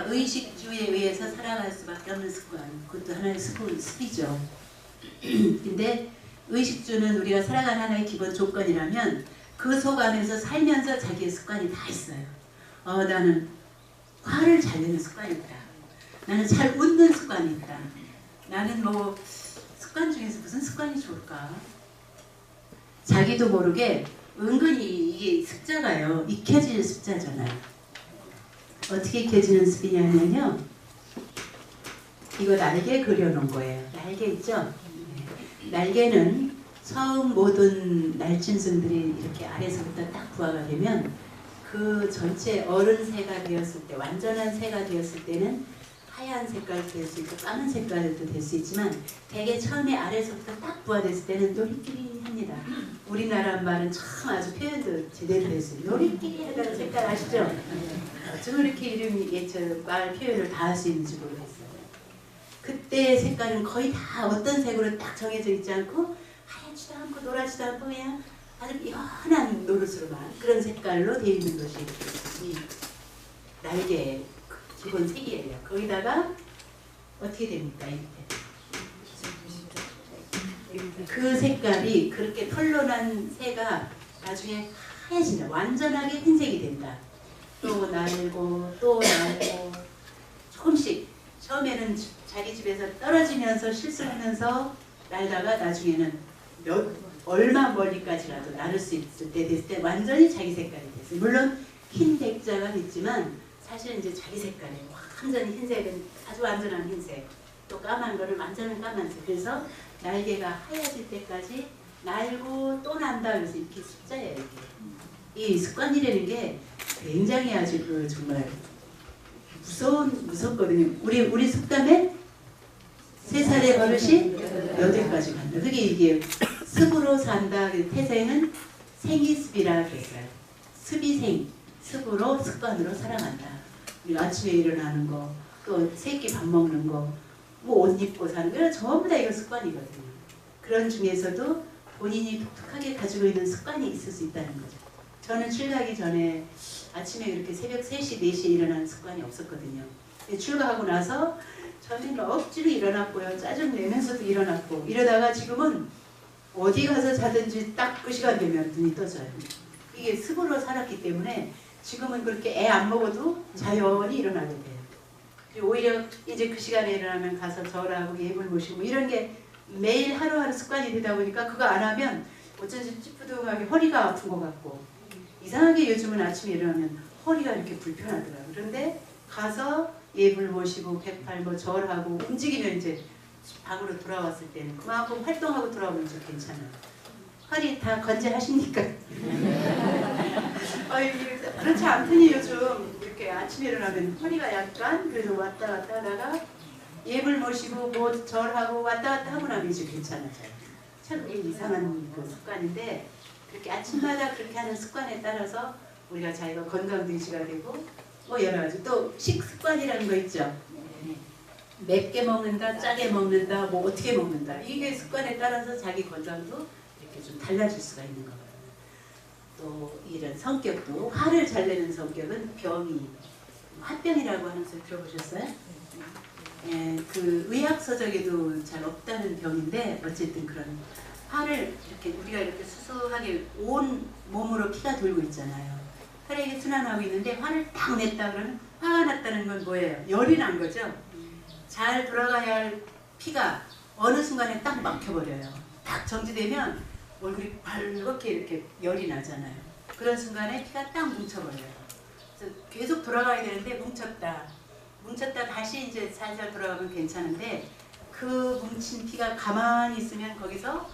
의식주에 의해서 살아갈 수밖에 없는 습관, 그것도 하나의 습이죠. 근데 의식주는 우리가 살아가는 하나의 기본 조건이라면 그 속 안에서 살면서 자기의 습관이 다 있어요. 나는 화를 잘 내는 습관이 있다. 나는 잘 웃는 습관이 있다. 나는 뭐 습관 중에서 무슨 습관이 좋을까? 자기도 모르게 은근히 이게 습자가요. 익혀질 습자잖아요. 어떻게 익혀지는 습이냐면요. 이거 날개 그려놓은 거예요. 날개 있죠? 날개는 처음 모든 날짐승들이 이렇게 아래서부터 딱 부화가 되면 그 전체 어른 새가 되었을 때, 완전한 새가 되었을 때는 하얀 색깔도 될 수 있고 까만 색깔도 될 수 있지만 대개 처음에 아래서부터 딱 부화됐을 때는 노리끼리 합니다. 우리나라 말은 참 아주 표현도 제대로 됐어요. 노리끼리 하다는 색깔 아시죠? 어쩜 이렇게 이름이 말 표현을 다 할 수 있는지 모르겠어요. 그때 색깔은 거의 다 어떤 색으로 딱 정해져 있지 않고 하얗지도 않고 노랗지도 않고 그냥 아주 연한 노릇으로만 그런 색깔로 되어 있는 것이 이 날개의 기본 색이에요. 거기다가 어떻게 됩니까? 그 색깔이 그렇게 털로난 새가 나중에 하얘진다. 완전하게 흰색이 된다. 또 날고 또 날고 조금씩 처음에는 자기 집에서 떨어지면서 실수하면서 날다가 나중에는 얼마 멀리까지라도 나를 수 있을 때 됐을 때 완전히 자기 색깔이 됐어요. 물론 흰 백자가 됐지만 사실은 이제 자기 색깔이에요. 완전히 흰색은 아주 완전한 흰색, 또 까만 거를 완전한 까만색. 그래서 날개가 하얘질 때까지 날고 또 난다. 그래서 이렇게 숫자예요. 이게. 이 습관이라는 게 굉장히 아주 정말 무섭거든요. 우리 습관에 3살의 버릇이 8가지 간다. 그게 이게 습으로 산다. 태생은 생이습이라 그랬어요. 습이 습으로 습관으로 살아간다. 우리가 아침에 일어나는 거, 또 새끼 밥 먹는 거, 뭐 옷 입고 사는 거, 전부 다 이거 습관이거든요. 그런 중에서도 본인이 독특하게 가지고 있는 습관이 있을 수 있다는 거죠. 저는 출가하기 전에 아침에 그렇게 새벽 3시, 4시에 일어나는 습관이 없었거든요. 출가하고 나서 저는 억지로 일어났고요. 짜증 내면서도 일어났고 이러다가 지금은 어디 가서 자든지 딱 그 시간 되면 눈이 떠져요. 이게 습으로 살았기 때문에 지금은 그렇게 애 안 먹어도 자연히 일어나게 돼요. 오히려 이제 그 시간에 일어나면 가서 절하고 예물 모시고 이런 게 매일 하루하루 습관이 되다 보니까 그거 안 하면 어쩐지 찌뿌둥하게 허리가 아픈 것 같고 이상하게 요즘은 아침에 일어나면 허리가 이렇게 불편하더라고요. 그런데 가서 예불 모시고 108 뭐 절하고 움직이면 이제 방으로 돌아왔을 때는 그만큼 활동하고 돌아오면 좀 괜찮아요. 허리 다 건재하십니까? 그렇지 않더니 요즘 이렇게 아침에 일어나면 허리가 약간 그래서 왔다 갔다 하다가 예불 모시고 뭐 절하고 왔다 갔다 하고 나면 이제 괜찮아져요. 참 이상한 그 습관인데 그렇게 아침마다 그렇게 하는 습관에 따라서 우리가 자기가 건강도 유지가 되고 뭐 여러 가지 또 식습관이라는 거 있죠. 맵게 먹는다, 짜게 먹는다, 뭐 어떻게 먹는다. 이게 습관에 따라서 자기 건강도 이렇게 좀 달라질 수가 있는 거거든요. 또 이런 성격도 화를 잘 내는 성격은 병이 화병이라고 하는 소리 들어보셨어요? 그 의학 서적에도 잘 없다는 병인데 어쨌든 그런 화를 이렇게 우리가 이렇게 수수하게 온 몸으로 피가 돌고 있잖아요. 혈액이 순환하고 있는데 화를 딱 냈다 그러면 화가 났다는 건 뭐예요? 열이 난 거죠. 잘 돌아가야 할 피가 어느 순간에 딱 막혀버려요. 딱 정지되면 얼굴이 밝게 이렇게 열이 나잖아요. 그런 순간에 피가 딱 뭉쳐버려요. 그래서 계속 돌아가야 되는데 뭉쳤다 다시 이제 살살 돌아가면 괜찮은데 그 뭉친 피가 가만히 있으면 거기서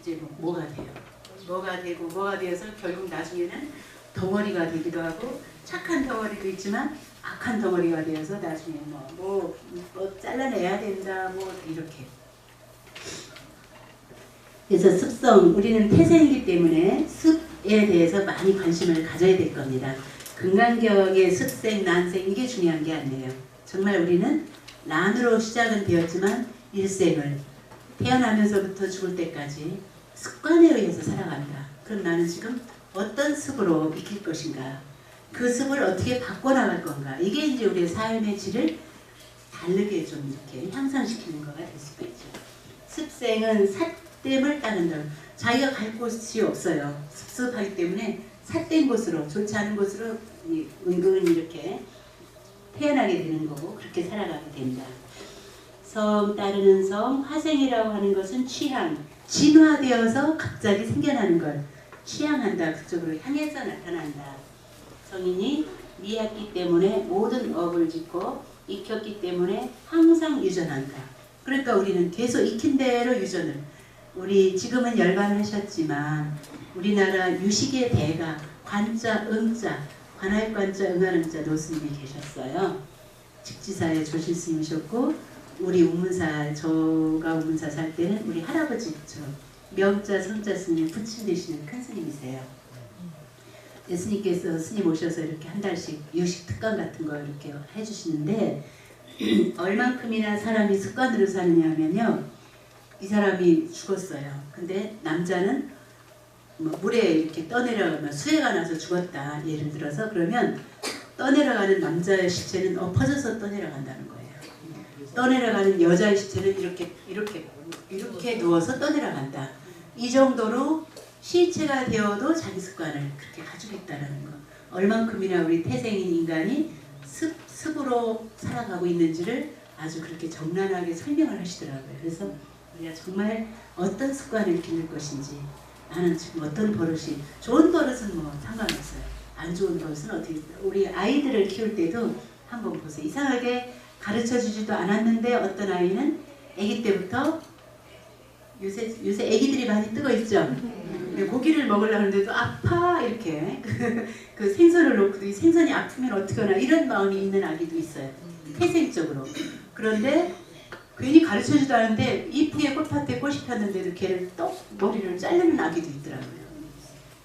이제 뭐가 돼요. 뭐가 되어서 결국 나중에는 덩어리가 되기도 하고 착한 덩어리도 있지만 악한 덩어리가 되어서 나중에 뭐 잘라내야 된다 뭐 이렇게. 그래서 습성, 우리는 태생이기 때문에 습에 대해서 많이 관심을 가져야 될 겁니다. 금강경의 습생, 난생 이게 중요한 게 아니에요. 정말 우리는 난으로 시작은 되었지만 일생을 태어나면서부터 죽을 때까지 습관에 의해서 살아간다. 그럼 나는 지금 어떤 습으로 익힐 것인가? 그 습을 어떻게 바꿔나갈 건가. 이게 이제 우리의 삶의 질을 다르게 좀 이렇게 향상시키는 거가 될 수가 있죠. 습생은 삿됨을 따른다. 자기가 갈 곳이 없어요. 습습하기 때문에 삿된 곳으로, 좋지 않은 곳으로 은근히 이렇게 태어나게 되는 거고 그렇게 살아가게 된다. 성 따르는 성, 화생이라고 하는 것은 취향, 진화되어서 갑자기 생겨나는 걸 취향한다. 그쪽으로 향해서 나타난다. 성인이 미했기 때문에 모든 업을 짓고 익혔기 때문에 항상 유전한다. 그러니까 우리는 계속 익힌 대로 유전을. 우리 지금은 열반하셨지만 우리나라 유식의 대가 관자, 응자, 관할관자, 응할응자 노스님이 계셨어요. 직지사의 조실스님이셨고 우리 우문사, 저가 우문사 살 때는 우리 할아버지죠. 명자, 성자 스님 부친 되시는 큰 스님이세요. 예수님께서 스님 오셔서 이렇게 한 달씩 유식 특강 같은 거 이렇게 해주시는데 얼만큼이나 사람이 습관으로 사느냐면요. 이 사람이 죽었어요. 근데 남자는 뭐 물에 이렇게 떠내려가면 수해가 나서 죽었다. 예를 들어서 그러면 떠내려가는 남자의 시체는 엎어져서 떠내려간다는 거예요. 떠내려가는 여자의 시체는 이렇게 누워서 떠내려간다. 이 정도로 시체가 되어도 자기 습관을 그렇게 가지고 있다는 거. 얼만큼이나 우리 태생인 인간이 습으로 살아가고 있는지를 아주 그렇게 적나라하게 설명을 하시더라고요. 그래서 우리가 정말 어떤 습관을 기를 것인지, 나는 지금 어떤 버릇이, 좋은 버릇은 뭐 상관없어요. 안 좋은 버릇은 어떻게, 우리 아이들을 키울 때도 한번 보세요. 이상하게 가르쳐주지도 않았는데 어떤 아이는 아기 때부터 요새 아기들이 많이 뜨고 있죠. 고기를 먹으려고 하는데도 아파 이렇게 그 생선을 놓고 이 생선이 아프면 어떡하나 이런 마음이 있는 아기도 있어요. 태생적으로. 그런데 괜히 가르쳐주지도 않았는데 잎 위에 꽃밭에 꽃이 폈는데도 걔를 또 머리를 자르는 아기도 있더라고요.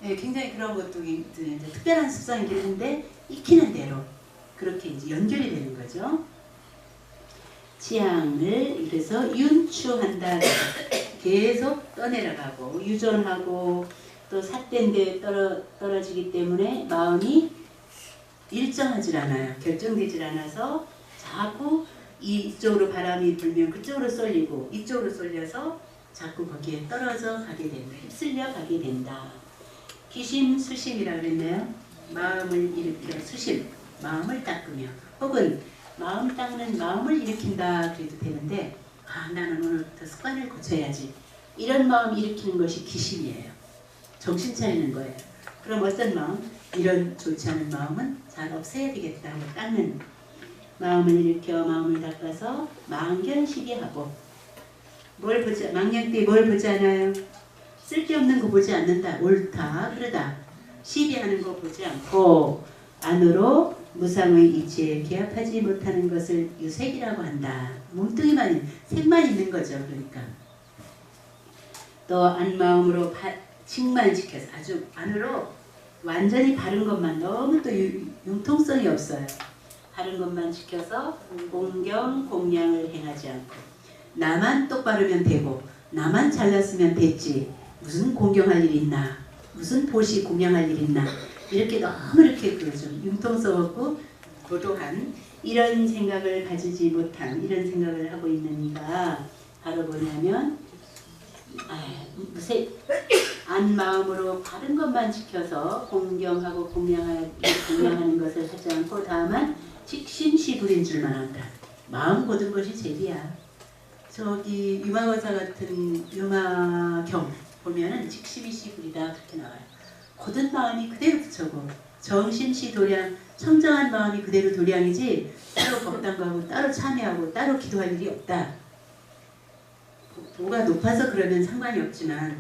네, 굉장히 그런 것도 이제 특별한 습성이긴 한데 익히는 대로 그렇게 이제 연결이 되는 거죠. 취향을 그래서 윤추한다. 계속 떠내려가고 유전하고 또 삿된 데 떨어지기 때문에 마음이 일정하지 않아요. 결정되질 않아서 자꾸 이쪽으로 바람이 불면 그쪽으로 쏠리고 이쪽으로 쏠려서 자꾸 거기에 떨어져 가게 된다. 휩쓸려 가게 된다. 기심수심이라고 그랬네요. 마음을 일으켜 수심, 마음을 닦으며 혹은 마음 닦는 마음을 일으킨다 그래도 되는데 나는 오늘부터 습관을 고쳐야지. 이런 마음 일으키는 것이 기심이에요. 정신 차리는 거예요. 그럼 어떤 마음? 이런 좋지 않은 마음은 잘 없애야 되겠다 하고 닦는 마음을 일으켜 마음을 닦아서 망견시비하고 뭘 보지, 망견 때 뭘 보지 않아요? 쓸데없는 거 보지 않는다. 옳다, 그러다. 시비하는 거 보지 않고 안으로 무상의 이치에 기합하지 못하는 것을 유색이라고 한다. 몸뚱이만, 색만 있는 거죠. 그러니까. 또 안마음으로 칙만 지켜서 아주 안으로 완전히 바른 것만 너무 또 융통성이 없어요. 바른 것만 지켜서 공경, 공양을 행하지 않고 나만 똑바르면 되고 나만 잘났으면 됐지. 무슨 공경할 일 있나. 무슨 보시 공양할 일 있나. 이렇게 너무 이렇게 좀 융통성 없고 고도한 이런 생각을 가지지 못한 이런 생각을 하고 있는 이가 바로 뭐냐면 안 마음으로 바른 것만 지켜서 공경하고 공양하는 것을 하지 않고 다만 직심시불인 줄만 안다. 마음 고든 것이 제비야. 저기 유마거사 같은 유마경 보면은 직심이시불이다 그렇게 나와요. 고든 마음이 그대로 부처고 정심시 도량 청정한 마음이 그대로 도량이지 따로 법당가고 따로 참여하고 따로 기도할 일이 없다. 도가 높아서 그러면 상관이 없지만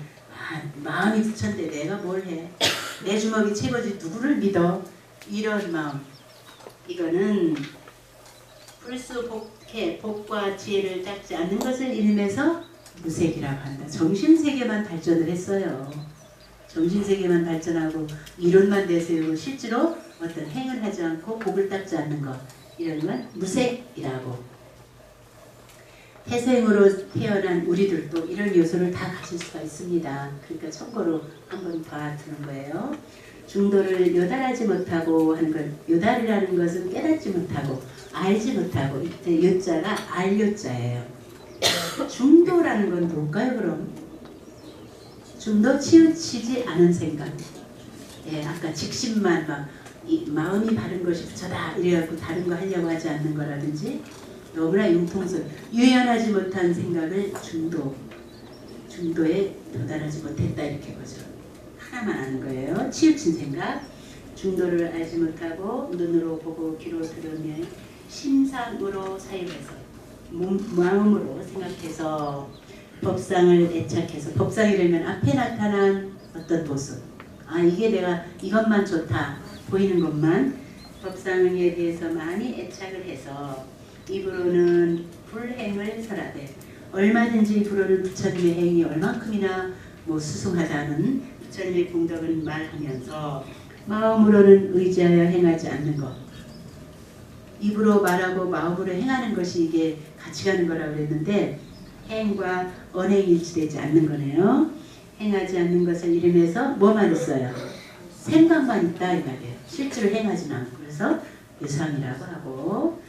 마음이 부처인데 내가 뭘 해. 내 주먹이 최고지 누구를 믿어. 이런 마음. 이거는 불수 복해 복과 지혜를 닦지 않는 것을 일면서 무색이라고 한다. 정신세계만 발전을 했어요. 정신세계만 발전하고 이론만 내세우고 실제로 어떤 행을 하지 않고 복을 닦지 않는 것 이런 건 무색이라고. 태생으로 태어난 우리들도 이런 요소를 다 가질 수가 있습니다. 그러니까 참고로 한번 봐두는 거예요. 중도를 요달하지 못하고 하는 것, 요달이라는 것은 깨닫지 못하고 알지 못하고 요자가 알요자예요. 중도라는 건 뭘까요 그럼? 중도 치우치지 않은 생각. 예, 아까 직심만 막 마음이 바른 것이 부처다 이래갖고 다른 거 하려고 하지 않는 거라든지 너무나 융통성 유연하지 못한 생각을 중도에 도달하지 못했다 이렇게 보죠. 하나만 아는 거예요. 치우친 생각. 중도를 알지 못하고 눈으로 보고 귀로 들으며 심상으로 사유해서 마음으로 생각해서 법상을 애착해서 법상이라면 앞에 나타난 어떤 모습 이게 내가 이것만 좋다 보이는 것만 법상에 대해서 많이 애착을 해서 입으로는 불행을 설하되 얼마든지 불어는 부처님의 행위 얼만큼이나 수승하다는 부처님의 공덕을 말하면서 마음으로는 의지하여 행하지 않는 것. 입으로 말하고 마음으로 행하는 것이 이게 같이 가는 거라고 그랬는데 행과 언행이 일치되지 않는 거네요. 행하지 않는 것을 이름해서 뭐만 있어요? 생각만 있다 이 말이에요. 실제로 행하지는 않고 그래서 유상이라고 하고